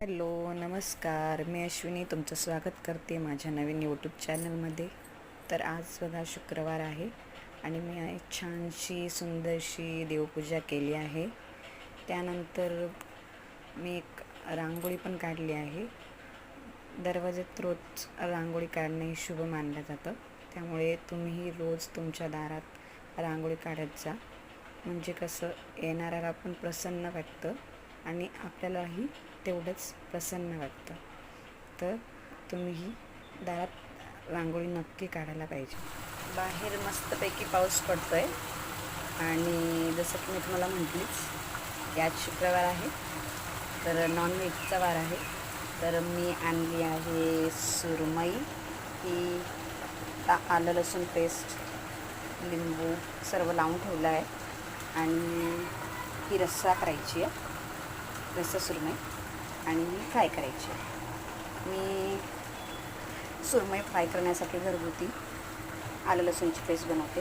Hello नमस्कार, मी अश्विनी तुमचं स्वागत करते माझ्या नवीन यूट्यूब चॅनलमध्ये. तर आज बघा शुक्रवार आहे आणि मी एक छानशी सुंदरशी देवपूजा केली आहे. त्यानंतर मी एक रांगोळी पण काढली आहे. दरवाजात रोज रांगोळी काढणे शुभ मानलं जातं, त्यामुळे तुम्हीही रोज तुमच्या दारात रांगोळी काढत जा. म्हणजे कसं येणाऱ्याला पण प्रसन्न वाटतं आणि आपल्यालाही तेवढंच प्रसन्न वाटतं. तर तुम्हीही दारात रांगोळी नक्की काढायला पाहिजे. बाहेर मस्तपैकी पाऊस पडतो आहे आणि जसं की मी तुम्हाला म्हटलीच आज शुक्रवार आहे, तर नॉनव्हेजचा वार आहे. तर मी आणली आहे सुरमई, ही आलं लसूण पेस्ट, लिंबू सर्व लावून ठेवलं आहे आणि ही रस्सा करायची आहे, रस्सा सुरमई, आणि ही फ्राय करायची आहे. मी सुरमई फ्राय करण्यासाठी घरगुती आलं लसूणची पेस्ट बनवते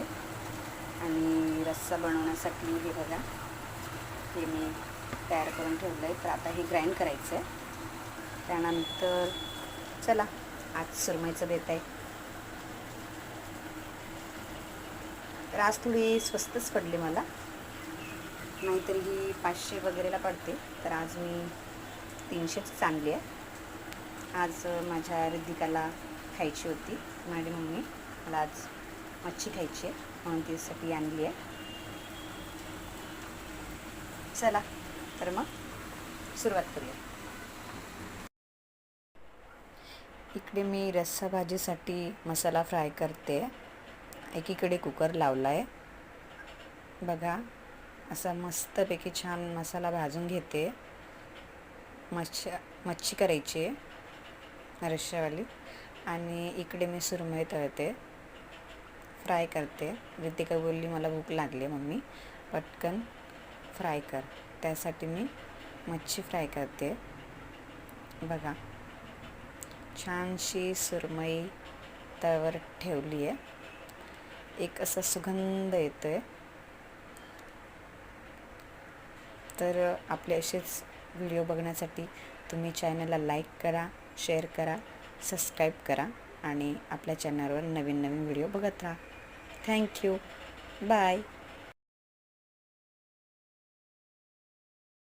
आणि रस्सा बनवण्यासाठी हे बघा हे मी तयार करून ठेवलं आहे. तर आता हे ग्राइंड करायचं आहे. त्यानंतर चला आज सुरमईचं देत आहे. तर आज थोडी स्वस्तच पडली मला, नाहीतरी ही 500 वगैरेला पडते. तर आज मी 300च आणली आहे. आज माझ्या रिद्धिकाला खायची होती, माझी मम्मी मला आज मच्छी खायची आहे म्हणून तिच्यासाठी आणली आहे. चला तर मग सुरुवात करूया. इकडे मी रस्सा भाजीसाठी मसाला फ्राय करते. एकीकडे कुकर लावला आहे बघा, असा मस्तपैकी छान मसाला भाजून घेते. मच्छी करायची आहे रश्श्यावाली, आणि इकडे मी सुरमई तळते, फ्राय करते. रितिका बोलली मला भूक लागली मम्मी पटकन फ्राय कर, त्यासाठी मी मच्छी फ्राय करते. बघा छानशी सुरमई तव्यावर ठेवली आहे, एक असा सुगंध येतो आहे. तर आपले असेच व्हिडिओ बघण्यासाठी तुम्ही चॅनलला लाईक करा, शेअर करा, सबस्क्राईब करा आणि आपल्या चॅनलवर नवीन नवीन व्हिडिओ बघत राहा. Thank you, bye.